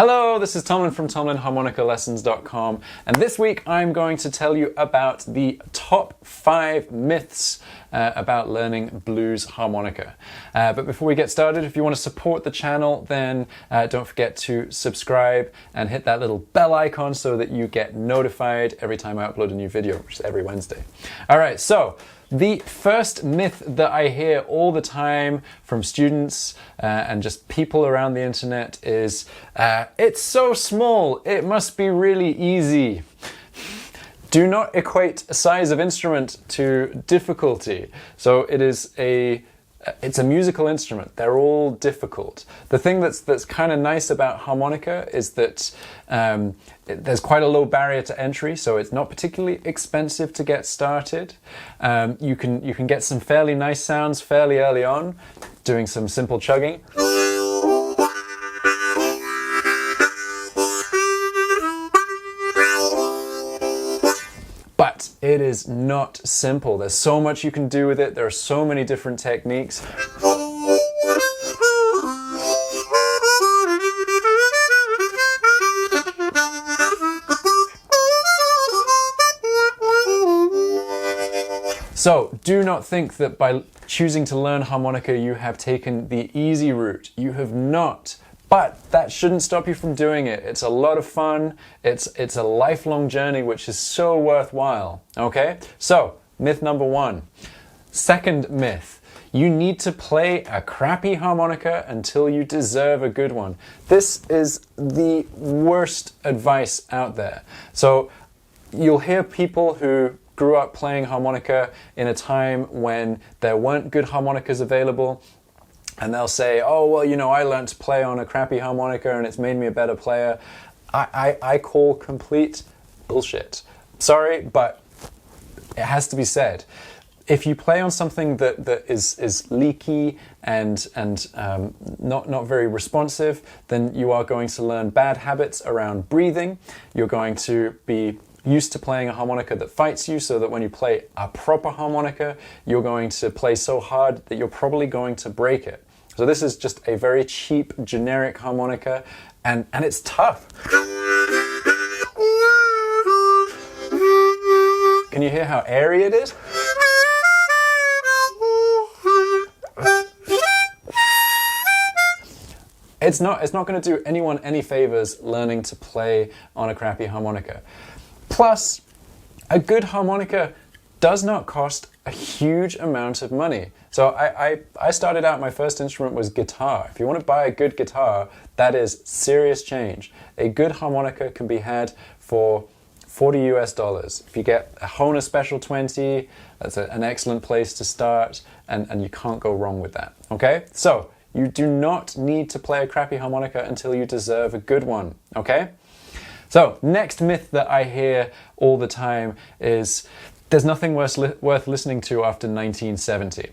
Hello, this is Tomlin from TomlinHarmonicaLessons.com, and this week I'm going to tell you about the top 5 myths about learning blues harmonica. But before we get started, if you want to support the channel, then don't forget to subscribe and hit that little bell icon so that you get notified every time I upload a new video, which is every Wednesday. Alright, so the first myth that I hear all the time from students and just people around the internet is, it's so small, it must be really easy. Do not equate size of instrument to difficulty. So it's a musical instrument. They're all difficult. The thing that's kind of nice about harmonica is that there's quite a low barrier to entry, so it's not particularly expensive to get started. You can get some fairly nice sounds fairly early on, doing some simple chugging. But it is not simple. There's so much you can do with it. There are so many different techniques. So do not think that by choosing to learn harmonica you have taken the easy route. You have not. But that shouldn't stop you from doing it. It's a lot of fun. It's a lifelong journey which is so worthwhile. Okay? So, myth number 1. Second myth. You need to play a crappy harmonica until you deserve a good one. This is the worst advice out there. So, you'll hear people who grew up playing harmonica in a time when there weren't good harmonicas available. And they'll say, oh, well, you know, I learned to play on a crappy harmonica and it's made me a better player. I call complete bullshit. Sorry, but it has to be said. If you play on something that is leaky and not very responsive, then you are going to learn bad habits around breathing. You're going to be used to playing a harmonica that fights you, so that when you play a proper harmonica, you're going to play so hard that you're probably going to break it. So this is just a very cheap, generic harmonica, and it's tough. Can you hear how airy it is? It's not going to do anyone any favors learning to play on a crappy harmonica. Plus, a good harmonica does not cost a huge amount of money. So I started out, my first instrument was guitar. If you want to buy a good guitar, that is serious change. A good harmonica can be had for $40 US. If you get a Hohner Special 20, that's an excellent place to start, and you can't go wrong with that. Okay? So, you do not need to play a crappy harmonica until you deserve a good one. Okay? So, next myth that I hear all the time is there's nothing worth listening to after 1970.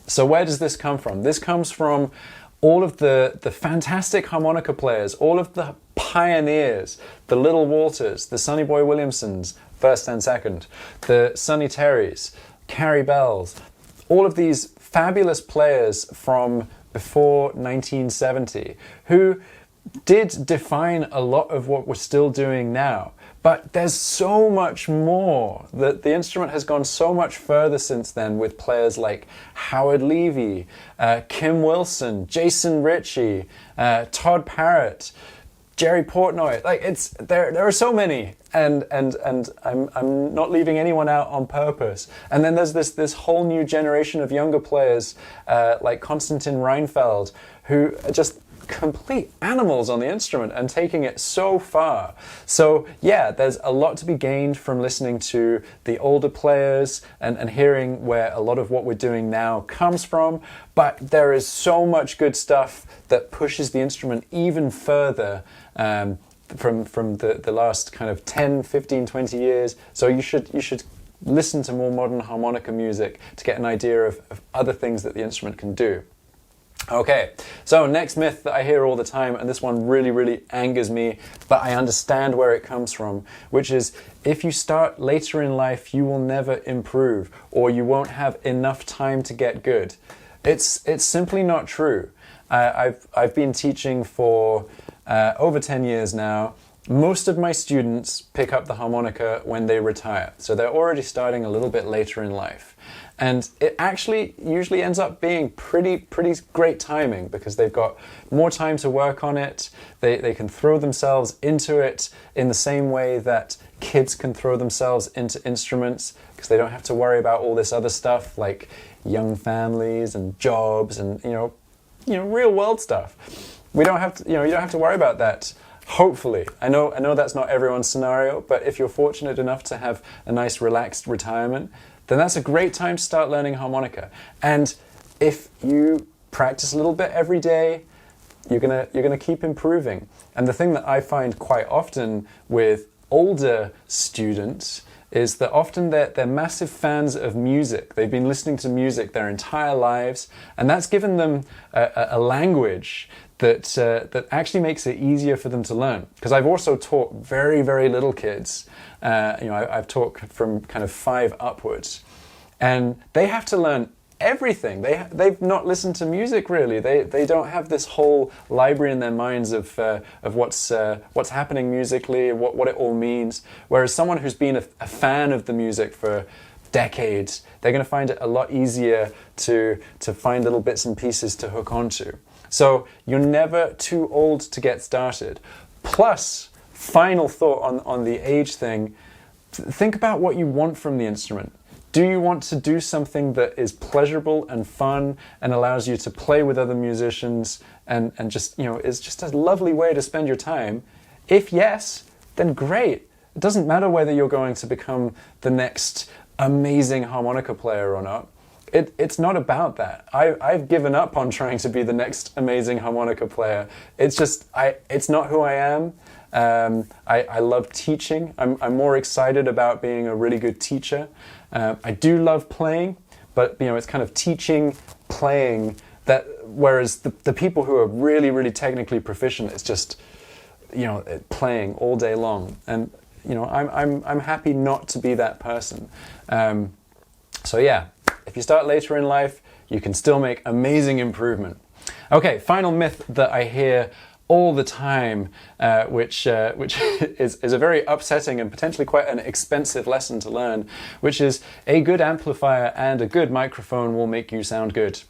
So where does this come from? This comes from all of the fantastic harmonica players, all of the pioneers, the Little Walters, the Sonny Boy Williamsons, first and second, the Sonny Terrys, Carrie Bells, all of these fabulous players from before 1970 who did define a lot of what we're still doing now. But there's so much more. The instrument has gone so much further since then, with players like Howard Levy, Kim Wilson, Jason Ritchie, Todd Parrott, Jerry Portnoy. Like there are so many, and I'm not leaving anyone out on purpose. And then there's this whole new generation of younger players like Konstantin Reinfeld, who are just complete animals on the instrument and taking it so far. So yeah, there's a lot to be gained from listening to the older players and hearing where a lot of what we're doing now comes from, but there is so much good stuff that pushes the instrument even further from the last kind of 10, 15, 20 years. So you should listen to more modern harmonica music to get an idea of other things that the instrument can do. Okay, so next myth that I hear all the time, and this one really angers me, but I understand where it comes from, which is if you start later in life, you will never improve, or you won't have enough time to get good. It's simply not true. I've been teaching for over 10 years now, most of my students pick up the harmonica when they retire. So they're already starting a little bit later in life. And it actually usually ends up being pretty great timing because they've got more time to work on it. They can throw themselves into it in the same way that kids can throw themselves into instruments because they don't have to worry about all this other stuff like young families and jobs and real world stuff. We don't have to, you don't have to worry about that. Hopefully. I know that's not everyone's scenario, but if you're fortunate enough to have a nice relaxed retirement, then that's a great time to start learning harmonica. And if you practice a little bit every day, you're gonna keep improving. And the thing that I find quite often with older students is that often they're massive fans of music. They've been listening to music their entire lives, and that's given them a language that actually makes it easier for them to learn. Because I've also taught very, very little kids. I've taught from kind of 5 upwards, and they have to learn everything. They've not listened to music really. They don't have this whole library in their minds of what's happening musically, what it all means. Whereas someone who's been a fan of the music for decades, they're going to find it a lot easier to find little bits and pieces to hook onto. So you're never too old to get started. Plus, final thought on the age thing, think about what you want from the instrument. Do you want to do something that is pleasurable and fun and allows you to play with other musicians and just, is just a lovely way to spend your time? If yes, then great. It doesn't matter whether you're going to become the next amazing harmonica player or not. It's not about that. I've given up on trying to be the next amazing harmonica player. It's not who I am. I love teaching. I'm more excited about being a really good teacher. I do love playing, but it's kind of teaching, playing, whereas the people who are really, really technically proficient, it's just, playing all day long. And, I'm happy not to be that person. So yeah, if you start later in life, you can still make amazing improvement. Okay, final myth that I hear all the time, which is a very upsetting and potentially quite an expensive lesson to learn, which is a good amplifier and a good microphone will make you sound good.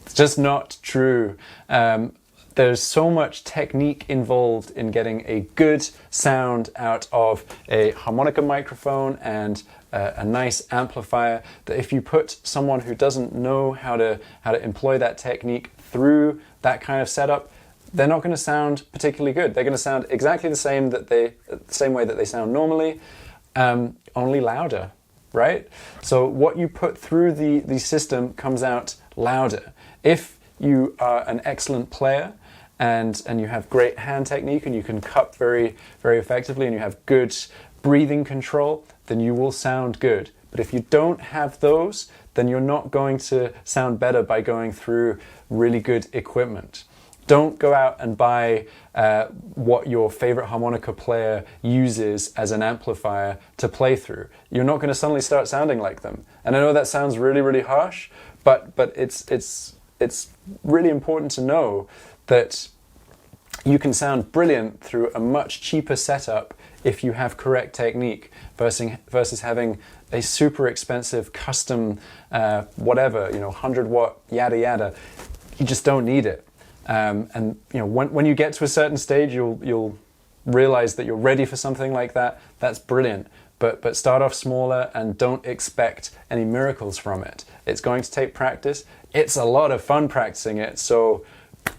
It's just not true. There's so much technique involved in getting a good sound out of a harmonica microphone and a nice amplifier that if you put someone who doesn't know how to employ that technique through that kind of setup, they're not going to sound particularly good. They're going to sound exactly the same way that they sound normally, only louder, right? So what you put through the system comes out louder. If you are an excellent player and you have great hand technique and you can cup very, very effectively and you have good breathing control, then you will sound good. But if you don't have those, then you're not going to sound better by going through really good equipment. Don't go out and buy what your favorite harmonica player uses as an amplifier to play through. You're not going to suddenly start sounding like them. And I know that sounds really, really harsh, but it's really important to know that you can sound brilliant through a much cheaper setup if you have correct technique versus having a super expensive custom whatever, 100-watt yada yada. You just don't need it. And when you get to a certain stage, you'll realize that you're ready for something like that. That's brilliant. But start off smaller and don't expect any miracles from it. It's going to take practice. It's a lot of fun practicing it. So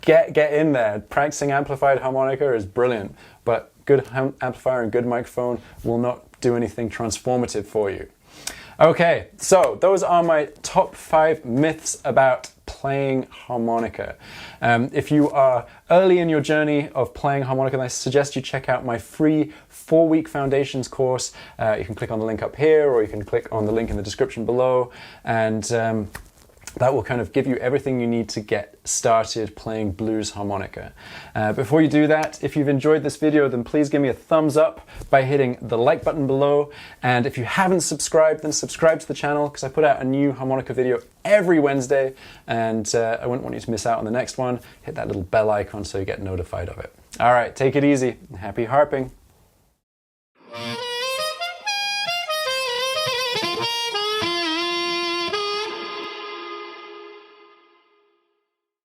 get in there. Practicing amplified harmonica is brilliant, but good amplifier and good microphone will not do anything transformative for you. Okay, so those are my top 5 myths about playing harmonica. If you are early in your journey of playing harmonica, then I suggest you check out my free 4-week foundations course. You can click on the link up here, or you can click on the link in the description below, and that will kind of give you everything you need to get started playing blues harmonica. Before you do that, if you've enjoyed this video, then please give me a thumbs up by hitting the like button below. And if you haven't subscribed, then subscribe to the channel because I put out a new harmonica video every Wednesday, and I wouldn't want you to miss out on the next one. Hit that little bell icon so you get notified of it. All right, take it easy. Happy harping.